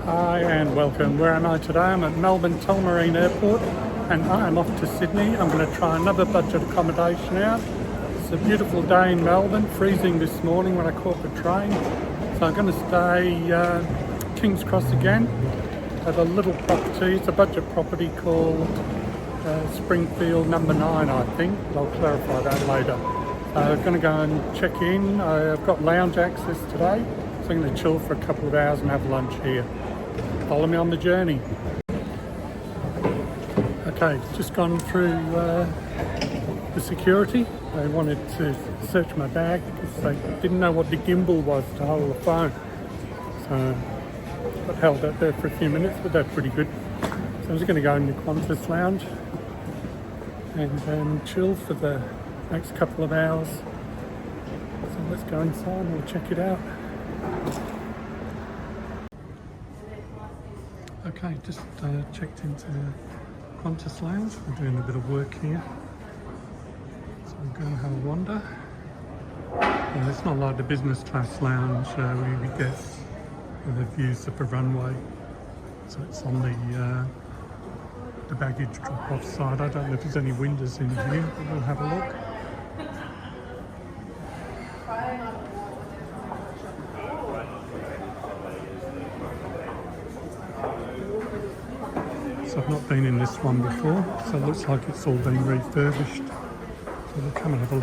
Hi and welcome. Where am I today? I'm at Melbourne Tullamarine Airport and I am off to Sydney. I'm going to try another budget accommodation out. It's a beautiful day in Melbourne, freezing this morning when I caught the train. So I'm going to stay King's Cross again at a little property. It's a budget property called Springfield number 9, I think. I'll clarify that later. I'm going to go and check in. I've got lounge access today, so I'm going to chill for a couple of hours and have lunch here. Follow me on the journey. Okay, just gone through the security. They wanted to search my bag because they didn't know what the gimbal was to hold the phone. So got held out there for a few minutes, but that's pretty good. So I'm just going to go in the Qantas lounge and chill for the next couple of hours. So let's go inside and we'll check it out. Okay, just checked into Qantas Lounge. We're doing a bit of work here, so we're going to have a wander. It's not like the business class lounge we get with the views of the runway. So it's on the baggage drop-off side. I don't know if there's any windows in here, but we'll have a look. So I've not been in this one before, so it looks like it's all been refurbished. So we'll come and have a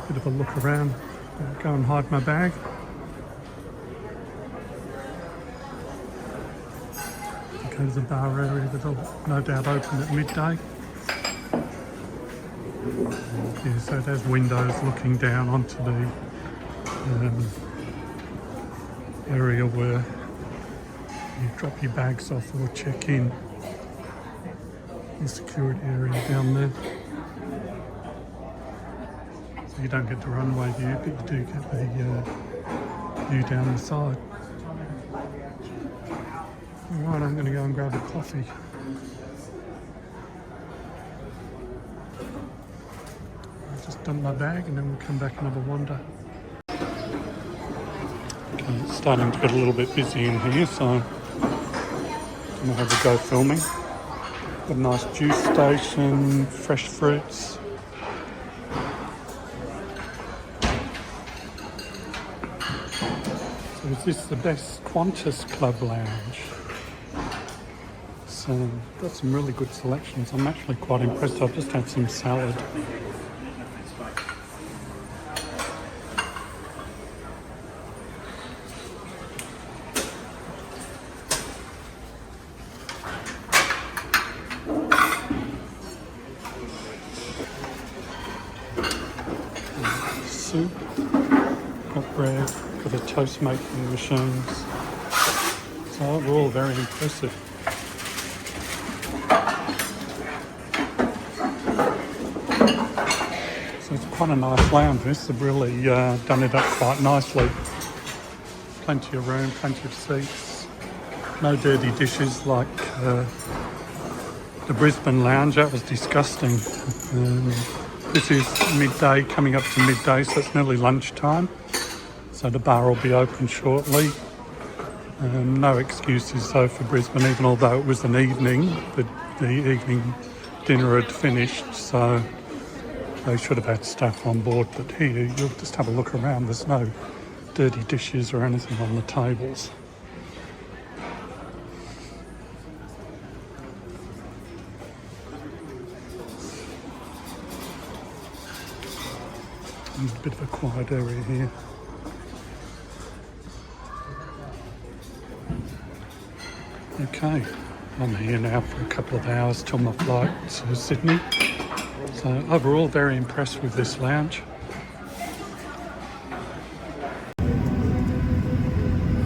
bit of a look around. I'll go and hide my bag. Okay, there's a bar area that'll no doubt open at midday. Yeah, so there's windows looking down onto the area where you drop your bags off or check in. The security area down there. So you don't get the runway view, but you do get the view down the side. Alright, I'm going to go and grab a coffee. I'll just dump my bag and then we'll come back and have a wander. Okay, it's starting to get a little bit busy in here, so I'm going to have a go filming. Got a nice juice station, fresh fruits. So is this the best Qantas Club lounge? So got some really good selections. I'm actually quite impressed. I've just had some salad. Soup, got bread, got a toast making machines. So overall very impressive. So it's quite a nice lounge. This have really done it up quite nicely. Plenty of room, plenty of seats. No dirty dishes like the Brisbane lounge. That was disgusting. This is midday, coming up to midday, so it's nearly lunchtime. So the bar will be open shortly. No excuses though for Brisbane, even although it was an evening, but the evening dinner had finished, so they should have had staff on board. But here, you'll just have a look around. There's no dirty dishes or anything on the tables. A bit of a quiet area here. Okay, I'm here now for a couple of hours till my flight to Sydney. So overall very impressed with this lounge.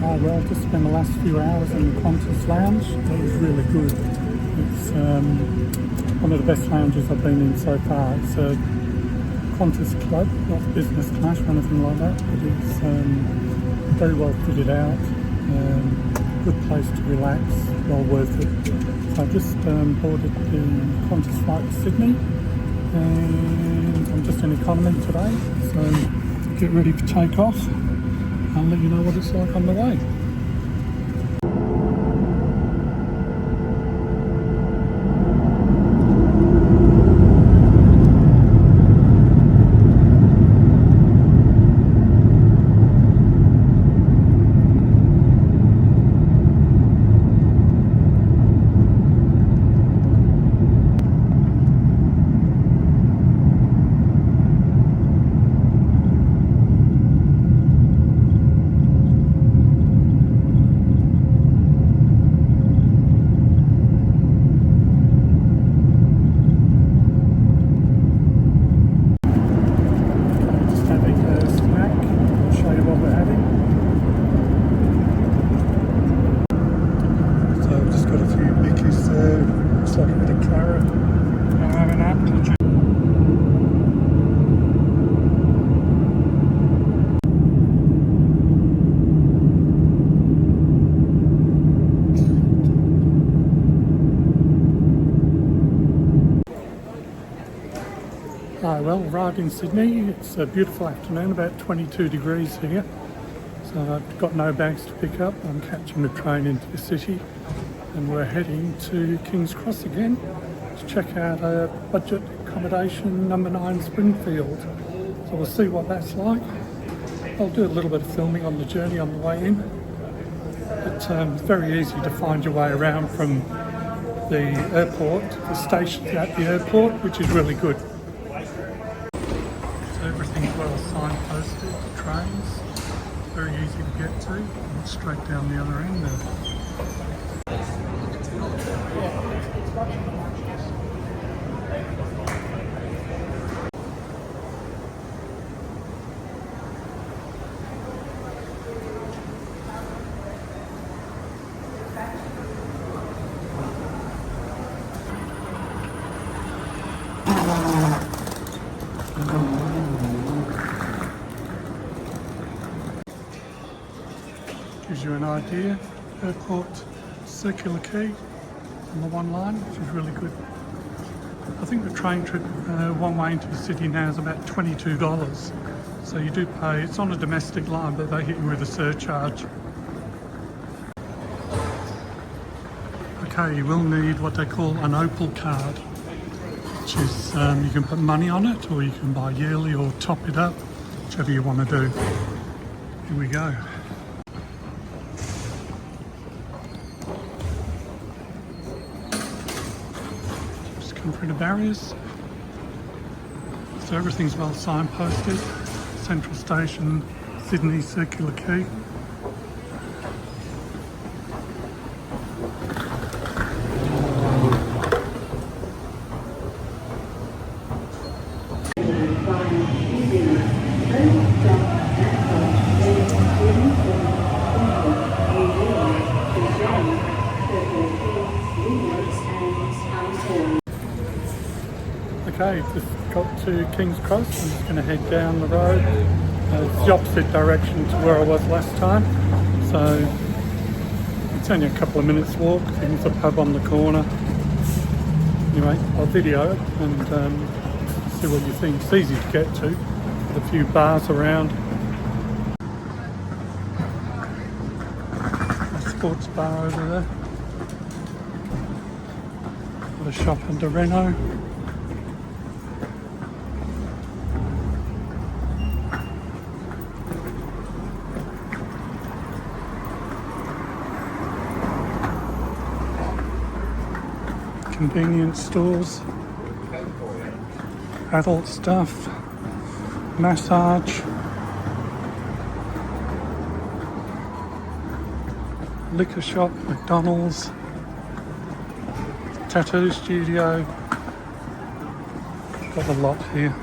Oh well, just spent the last few hours in the Qantas lounge. It was really good. It's one of the best lounges I've been in so far. It's a Qantas Club, not business class or anything like that, but it's very well fitted out, good place to relax, well worth it. So I just boarded the Qantas flight to Sydney and I'm just in economy today, so get ready for takeoff. I'll let you know what it's like on the way. well, arrived in Sydney. It's a beautiful afternoon, about 22 degrees here. So I've got no bags to pick up. I'm catching the train into the city and we're heading to King's Cross again to check out a budget accommodation number 9 Springfield. So we'll see what that's like. I'll do a little bit of filming on the journey on the way in. It's very easy to find your way around from the airport, the stations at the airport, which is really good. So everything's well signposted, the trains, very easy to get to, and straight down the other end there. Gives you an idea. Airport circular quay on the one line, which is really good. I think the train trip one way into the city now is about $22. So you do pay, it's on a domestic line, but they hit you with a surcharge. Okay, you will need what they call an Opal card, which is you can put money on it, or you can buy yearly or top it up, whichever you want to do. Here we go. Just come through the barriers. So everything's well signposted. Central Station, Sydney Circular Quay. Okay, just got to King's Cross. I'm just going to head down the road. It's the opposite direction to where I was last time. So it's only a couple of minutes walk. There's a pub on the corner. Anyway, I'll video it and see what you think. It's easy to get to. There's a few bars around. A sports bar over there. Got a shop under Reno. Convenience stores, adult stuff, massage, liquor shop, McDonald's, tattoo studio. Got a lot here.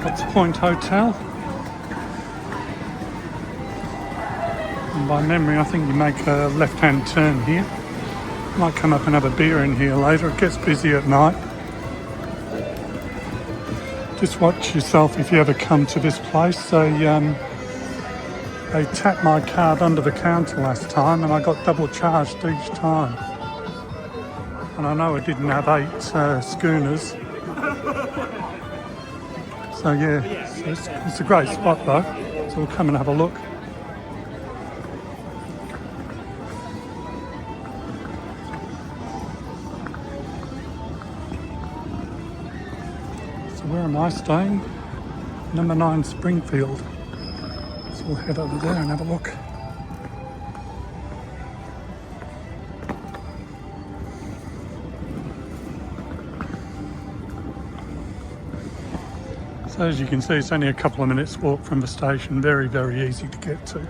That's Point Hotel. And by memory, I think you make a left-hand turn here. Might come up and have a beer in here later. It gets busy at night. Just watch yourself if you ever come to this place. They tapped my card under the counter last time and I got double charged each time. And I know I didn't have 8 schooners. So yeah, it's a great spot though, so we'll come and have a look. So where am I staying? Number 9 Springfield. So we'll head over there and have a look. So as you can see, it's only a couple of minutes walk from the station. Very, very easy to get to. So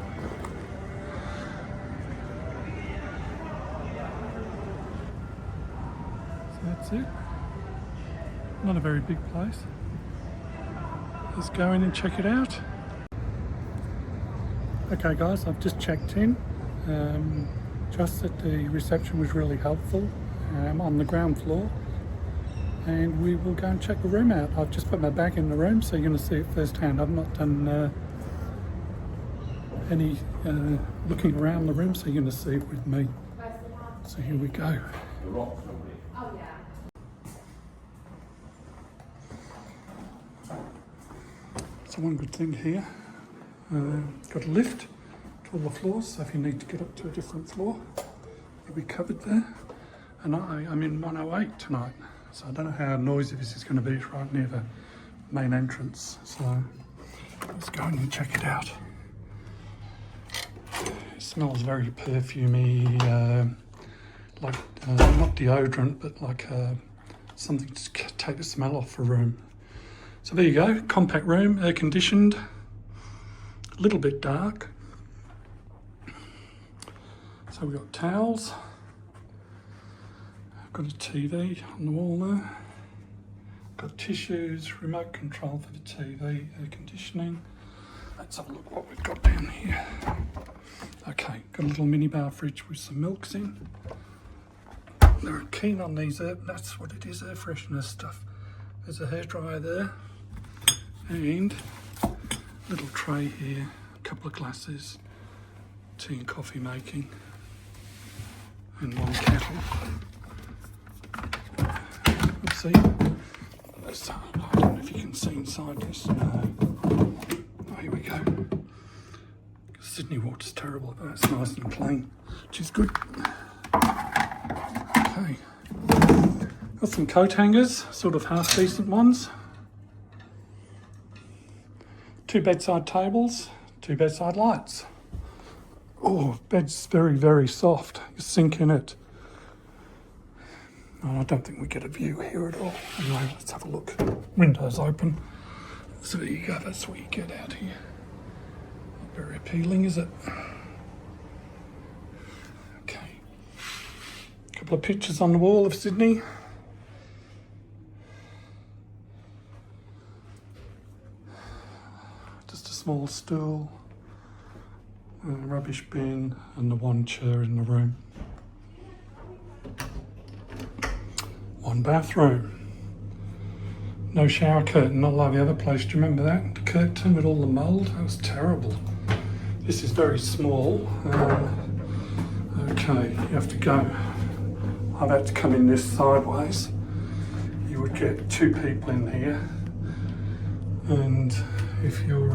that's it. Not a very big place. Let's go in and check it out. Okay guys, I've just checked in. Just that the reception was really helpful. On the ground floor, and we will go and check the room out. I've just put my bag in the room, so you're going to see it firsthand. I've not done any looking around the room, so you're going to see it with me. So here we go. So one good thing here, got a lift to all the floors, so if you need to get up to a different floor, you'll be covered there. And I'm in 108 tonight, so I don't know how noisy this is going to be. It's right near the main entrance, so let's go in and check it out. It smells very perfumey, like not deodorant, but like something to take the smell off the room. So there you go, compact room, air conditioned, a little bit dark. So we've got towels. Got a TV on the wall there. Got tissues, remote control for the TV, air conditioning. Let's have a look what we've got down here. Okay, got a little minibar fridge with some milks in. They're keen on these, that's what it is, air freshener stuff. There's a hairdryer there. And a little tray here, a couple of glasses, tea and coffee making, and one kettle. See, I don't know if you can see inside this. No. Oh, here we go. Sydney water's terrible, but it's nice and clean, which is good. Okay, got some coat hangers, sort of half decent ones. 2 bedside tables, 2 bedside lights. Oh, bed's very, very soft. You sink in it. Oh, I don't think we get a view here at all. Anyway, let's have a look. Windows open. So there you go, that's what you get out here. Not very appealing, is it? Okay. A couple of pictures on the wall of Sydney. Just a small stool, a rubbish bin, and the one chair in the room. One bathroom. No shower curtain, not like the other place. Do you remember that? The curtain with all the mould? That was terrible. This is very small. Okay, you have to go. I've had to come in this sideways. You would get 2 people in here. And if you're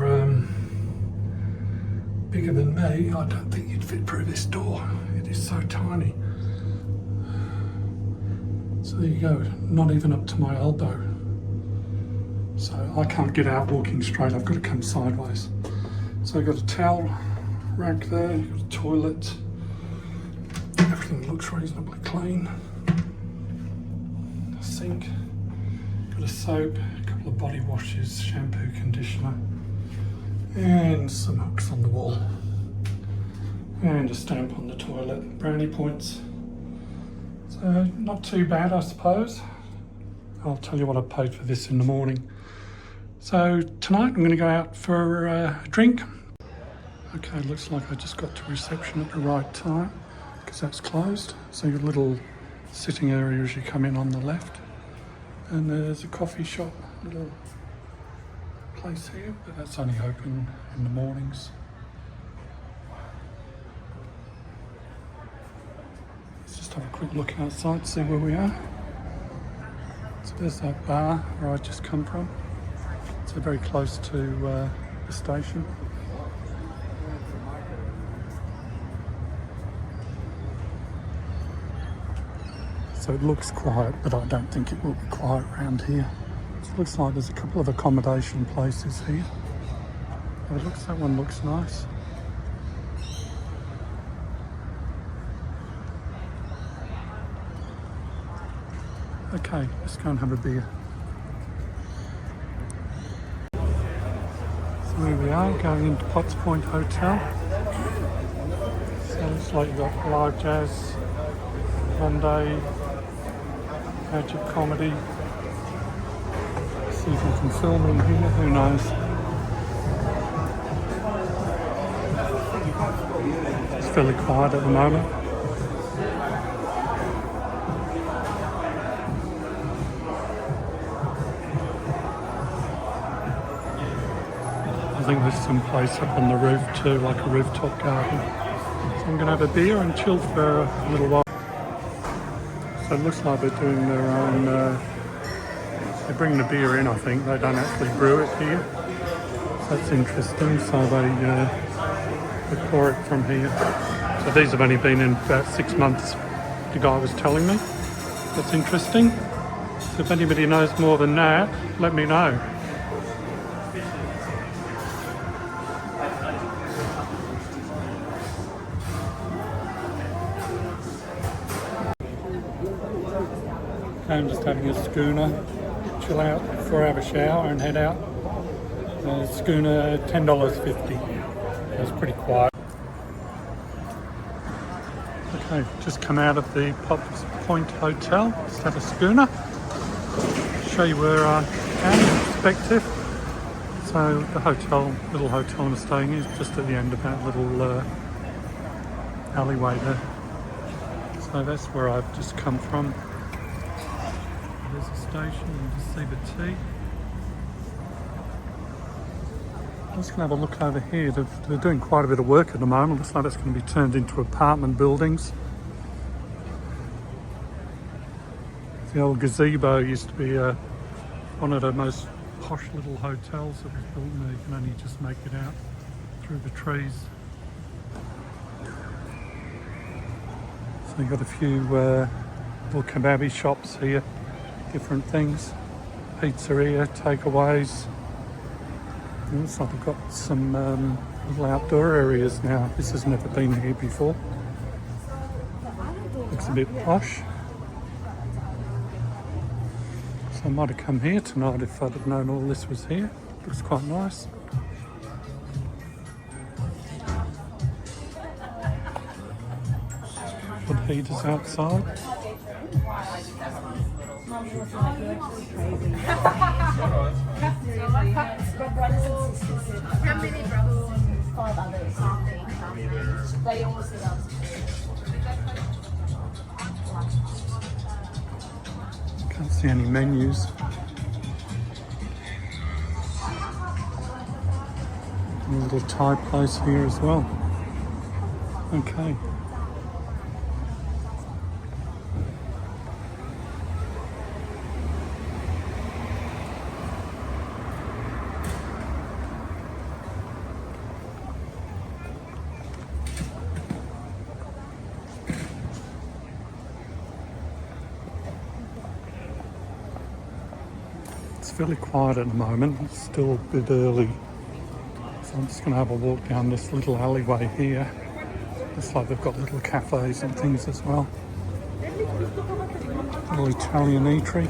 bigger than me, I don't think you'd fit through this door. It is so tiny. So there you go, not even up to my elbow. So I can't get out walking straight, I've got to come sideways. So I've got a towel rack there, you've got a toilet. Everything looks reasonably clean. A sink, got a soap, a couple of body washes, shampoo, conditioner, and some hooks on the wall. And a stamp on the toilet, brownie points. So not too bad, I suppose. I'll tell you what I paid for this in the morning. So tonight I'm going to go out for a drink. Okay, looks like I just got to reception at the right time because that's closed. So your little sitting area as you come in on the left. And there's a coffee shop, little place here, but that's only open in the mornings. Just have a quick look outside, see where we are. So there's that bar where I just come from. So very close to the station. So it looks quiet, but I don't think it will be quiet around here. So it looks like there's a couple of accommodation places here. That one looks nice. Okay, let's go and have a beer. So here we are, going into Potts Point Hotel. So it looks like you've got live jazz, Monday, magic comedy. See if we can film in here, who knows. It's fairly quiet at the moment. I think there's some place up on the roof too, like a rooftop garden. So I'm going to have a beer and chill for a little while. So it looks like they're doing their own, they bring the beer in, I think. They don't actually brew it here. So that's interesting. So they pour it from here. So these have only been in about 6 months, the guy was telling me. That's interesting. So if anybody knows more than that, let me know. I'm just having a schooner, chill out before I have a shower and head out. Schooner $10.50. It's pretty quiet. Okay, just come out of the Pops Point Hotel. Just had a schooner. Show you where I am, perspective. So the hotel, little hotel I'm staying in is just at the end of that little alleyway there. So that's where I've just come from. There's a station, you can see the T. I'm just going to have a look over here. They're doing quite a bit of work at the moment. Looks like it's going to be turned into apartment buildings. The old gazebo used to be one of the most posh little hotels that was built, and you can only just make it out through the trees. So you've got a few little kebabby shops here. Different things, pizzeria, takeaways. It looks like they've got some little outdoor areas now. This has never been here before. Looks a bit posh. So I might have come here tonight if I'd have known all this was here. Looks quite nice. Got heaters outside. Can't see any menus. A little Thai place here as well. Okay. It's fairly quiet at the moment. It's still a bit early. So I'm just going to have a walk down this little alleyway here. Looks like they've got little cafes and things as well. Little Italian eatery.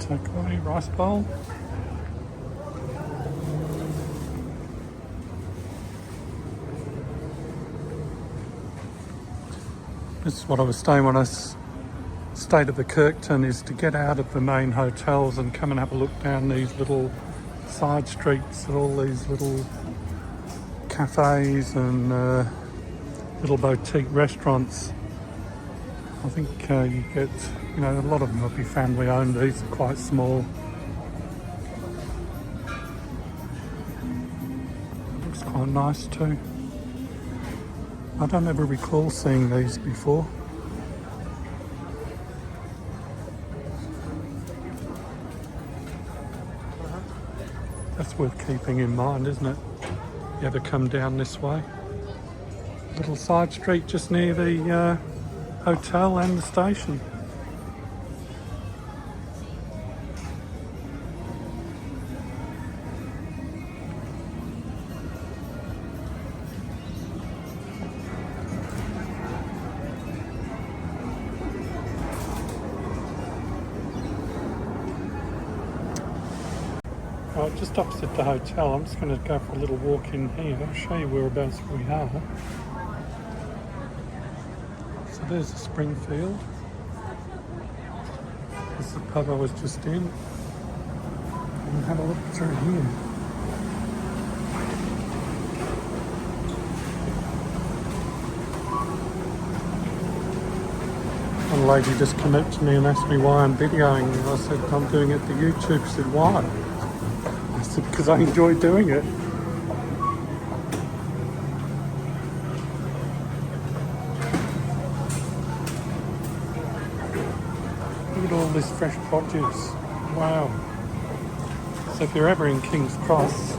Takeaway, rice bowl. This is what I was saying when I stayed at the Kirkton, is to get out of the main hotels and come and have a look down these little side streets, all these little cafes and little boutique restaurants. I think you get, a lot of them will be family owned. These are quite small. Looks quite nice too. I don't ever recall seeing these before. That's worth keeping in mind, isn't it? You ever come down this way? Little side street just near the hotel and the station. Right, just opposite the hotel. I'm just going to go for a little walk in here. I'll show you whereabouts we are. So there's the Springfield. This is the pub I was just in. And have a look through here. One lady just came up to me and asked me why I'm videoing. And I said, I'm doing it for YouTube. She said, why? I said, because I enjoy doing it. Look at all this fresh produce. Wow. So if you're ever in King's Cross,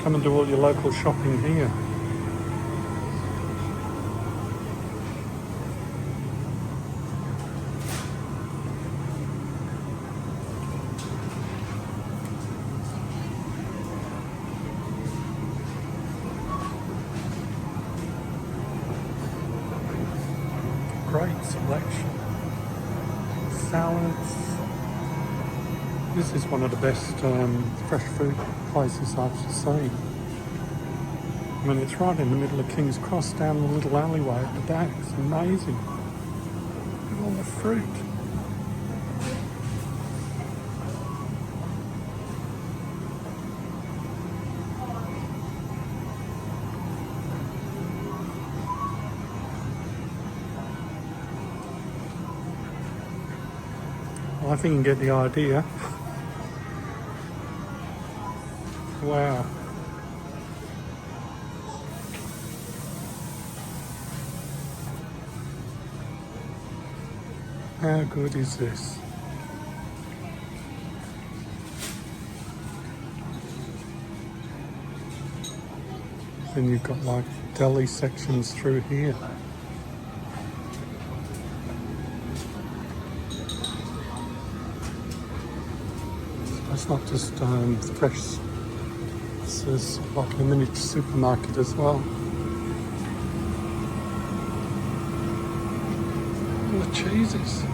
come and do all your local shopping here. Great selection. Salads. This is one of the best fresh fruit places I've seen. I mean, it's right in the middle of King's Cross, down the little alleyway at the back. It's amazing. Look at all the fruit. Well, I think you can get the idea. Wow. How good is this? Then you've got like deli sections through here. It's not just fresh, this is like a miniature supermarket as well. All the cheeses.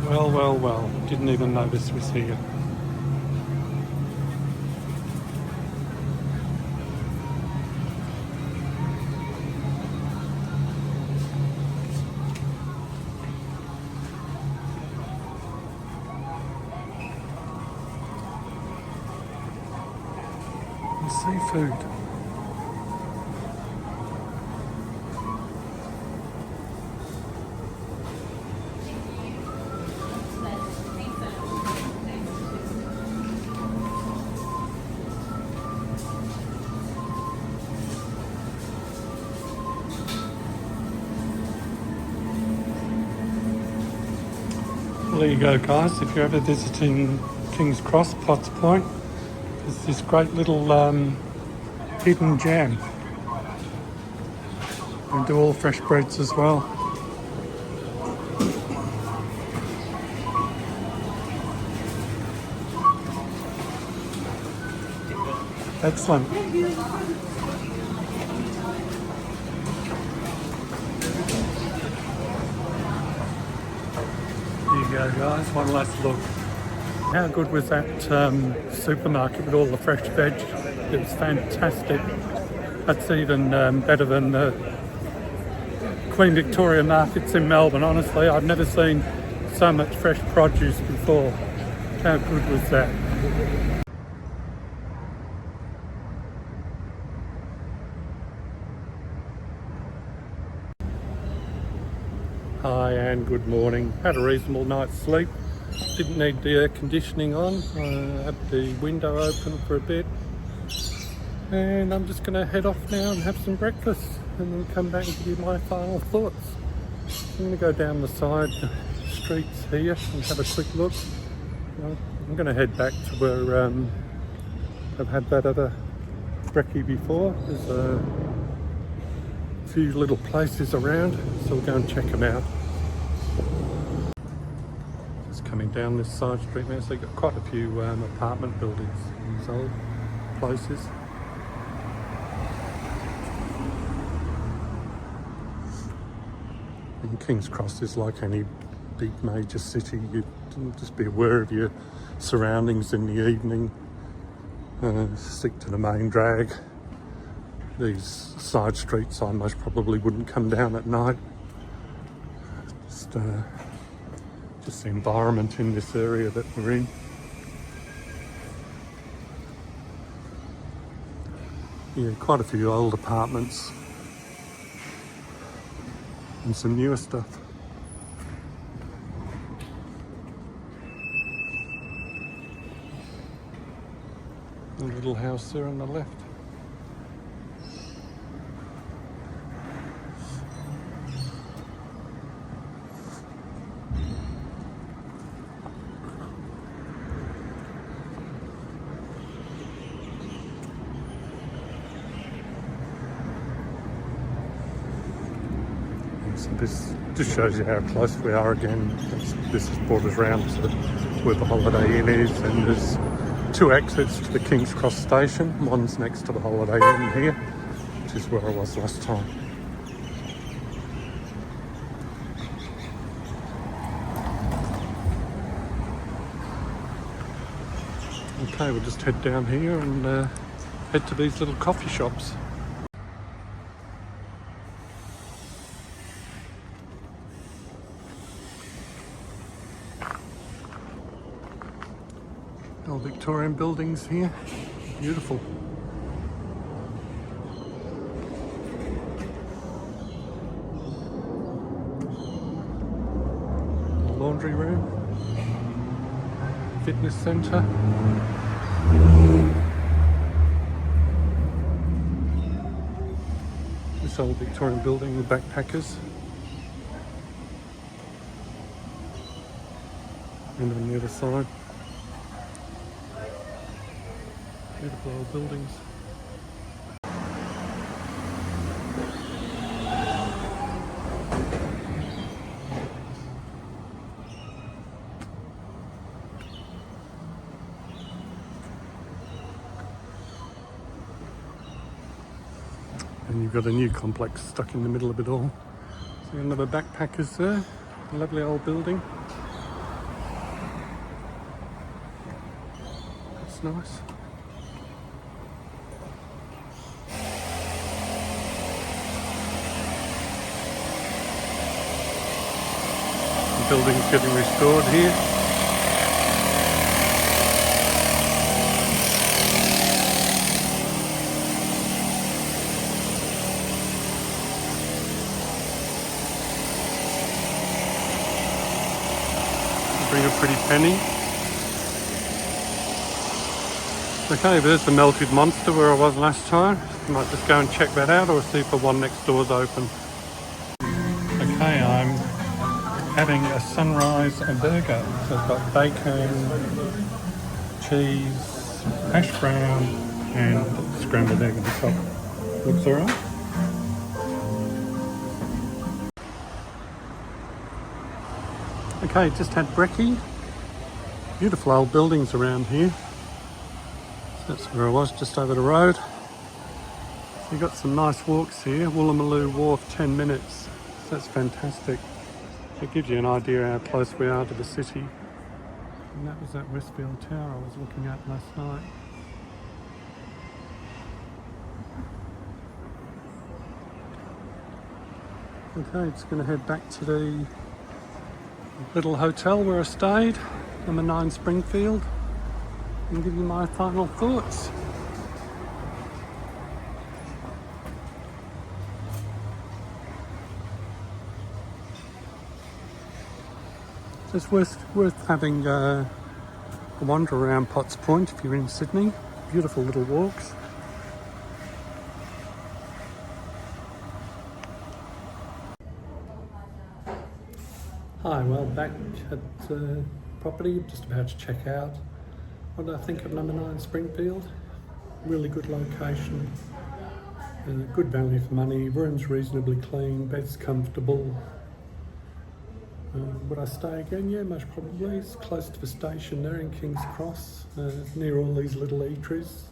Well, well, well, didn't even know this was here. Seafood. Well, there you go, guys. If you're ever visiting King's Cross, Potts Point, there's this great little hidden gem. And do all fresh breads as well. Excellent. There you go, guys. One last look. How good was that supermarket with all the fresh veg? It was fantastic. That's even better than the Queen Victoria markets in Melbourne. Honestly, I've never seen so much fresh produce before. How good was that? Hi and good morning. Had a reasonable night's sleep. Didn't need the air conditioning on. Had the window open for a bit. And I'm just going to head off now and have some breakfast and then come back and give you my final thoughts. I'm going to go down the side streets here and have a quick look. I'm going to head back to where I've had that other brekkie before. There's a few little places around, so we'll go and check them out. Just coming down this side street now, so you've got quite a few apartment buildings in these old places. And King's Cross is like any big major city. You just be aware of your surroundings in the evening. Stick to the main drag. These side streets I most probably wouldn't come down at night. Just the environment in this area that we're in. Yeah, quite a few old apartments and some newer stuff. A little house there on the left. So this just shows you how close we are again. This has brought us round to where the Holiday Inn is, and there's 2 exits to the King's Cross station. One's next to the Holiday Inn here, which is where I was last time. Okay, we'll just head down here and head to these little coffee shops. Old Victorian buildings here, beautiful. Laundry room, fitness centre. This old Victorian building with backpackers. And on the other side, beautiful old buildings. And you've got a new complex stuck in the middle of it all. So another backpackers there, a lovely old building. That's nice. The building's getting restored here. Bring a pretty penny. Okay, there's the Melted Monster where I was last time. I might just go and check that out, or see if the one next door's open. Okay, I'm having a sunrise burger. So it's got bacon, cheese, hash brown and scrambled egg on the top. Looks alright. Okay, just had brekkie. Beautiful old buildings around here. So that's where I was, just over the road. So you've got some nice walks here. Woolloomooloo Wharf, 10 minutes. So that's fantastic. It gives you an idea how close we are to the city. And that was that Westfield Tower I was looking at last night. Okay, just going to head back to the little hotel where I stayed, number 9 Springfield, and give you my final thoughts. It's worth having a wander around Potts Point if you're in Sydney. Beautiful little walks. Hi, well, back at the property, just about to check out. What do I think of number 9 Springfield? Really good location, good value for money, rooms reasonably clean, beds comfortable. Would I stay again? Yeah, most probably. It's close to the station there in King's Cross, near all these little eateries.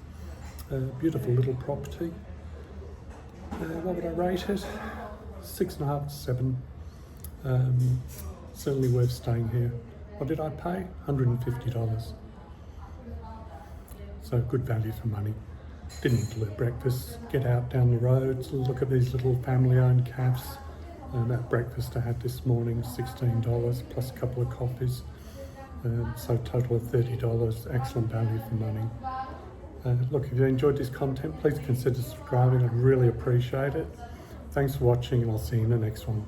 Beautiful little property. What would I rate it? 6.5 to 7. Certainly worth staying here. What did I pay? $150. So good value for money. Didn't include breakfast. Get out down the roads, look at these little family-owned cafes. That breakfast I had this morning, $16 plus a couple of coffees. So total of $30. Excellent value for money. Look, if you enjoyed this content, please consider subscribing. I'd really appreciate it. Thanks for watching, and I'll see you in the next one.